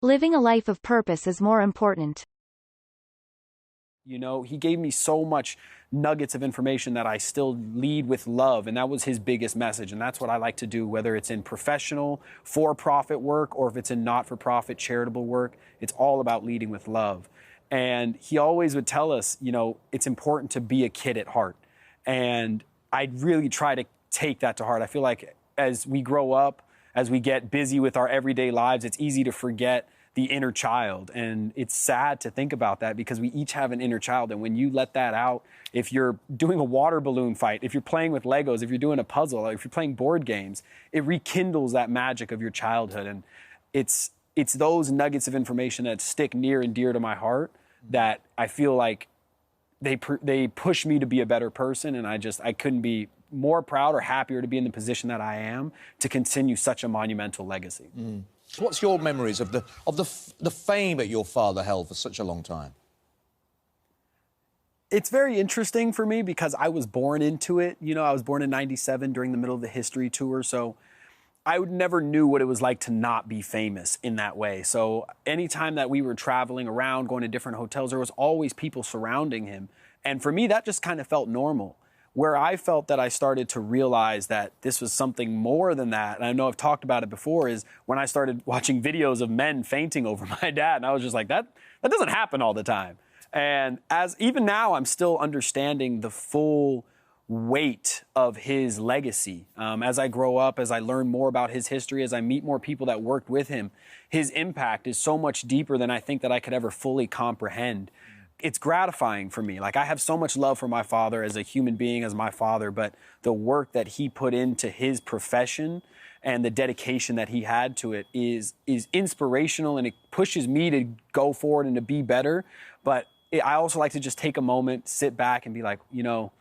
Living a life of purpose is more important. You know, he gave me so much nuggets of information that I still lead with love, and that was his biggest message, and that's what I like to do, whether it's in professional, for-profit work, or if it's in not-for-profit charitable work. It's all about leading with love. And he always would tell us, you know, it's important to be a kid at heart. And I really try to take that to heart. I feel like as we grow up, as we get busy with our everyday lives, it's easy to forget the inner child. And it's sad to think about that because we each have an inner child. And when you let that out, if you're doing a water balloon fight, if you're playing with Legos, if you're doing a puzzle, if you're playing board games, it rekindles that magic of your childhood. And it's those nuggets of information that stick near and dear to my heart that I feel like they push me to be a better person. And I couldn't be more proud or happier to be in the position that I am to continue such a monumental legacy. What's your memories of the fame that your father held for such a long time? It's very interesting for me because I was born into it. You know, I was born in '97 during the middle of the history tour, so I never knew what it was like to not be famous in that way. So anytime that we were traveling around, going to different hotels, there was always people surrounding him. And for me, that just kind of felt normal. Where I felt that I started to realize that this was something more than that, and I know I've talked about it before, is when I started watching videos of men fainting over my dad, and I was just like, that doesn't happen all the time. And even now, I'm still understanding the full weight of his legacy. As I grow up, as I learn more about his history, as I meet more people that worked with him, his impact is so much deeper than I think that I could ever fully comprehend. It's gratifying for me. Like, I have so much love for my father as a human being, as my father, but the work that he put into his profession and the dedication that he had to it is inspirational, and it pushes me to go forward and to be better. But I also like to just take a moment, sit back and be like, you know,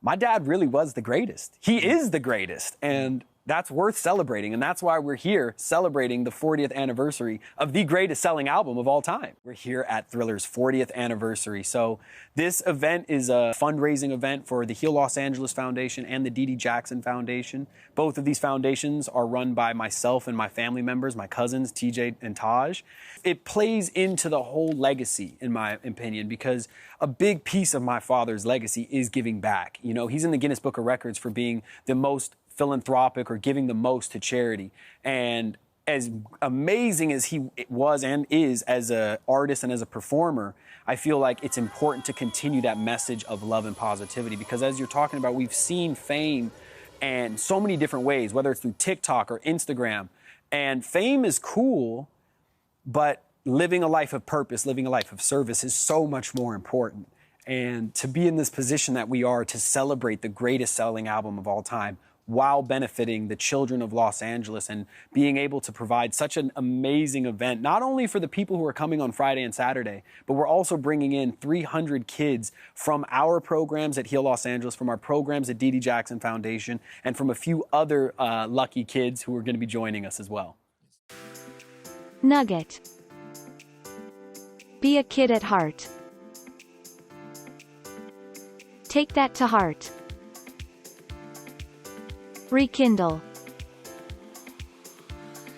my dad really was the greatest. He is the greatest. And that's worth celebrating, and that's why we're here celebrating the 40th anniversary of the greatest selling album of all time. We're here at Thriller's 40th anniversary. So this event is a fundraising event for the Heal Los Angeles Foundation and the Dee Jackson Foundation. Both of these foundations are run by myself and my family members, my cousins, TJ and Taj. It plays into the whole legacy, in my opinion, because a big piece of my father's legacy is giving back. You know, he's in the Guinness Book of Records for being the most philanthropic or giving the most to charity. And as amazing as he was and is as an artist and as a performer, I feel like it's important to continue that message of love and positivity, because as you're talking about, we've seen fame in so many different ways, whether it's through TikTok or Instagram. And fame is cool, but living a life of purpose, living a life of service is so much more important. And to be in this position that we are, to celebrate the greatest selling album of all time while benefiting the children of Los Angeles and being able to provide such an amazing event, not only for the people who are coming on Friday and Saturday, but we're also bringing in 300 kids from our programs at Heal Los Angeles, from our programs at Dee Jackson Foundation, and from a few other lucky kids who are going to be joining us as well. Nugget. Be a kid at heart. Take that to heart. Rekindle.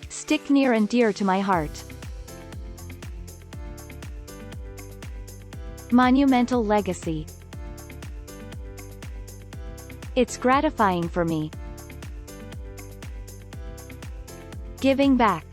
Stick near and dear to my heart. Monumental legacy. It's gratifying for me. Giving back.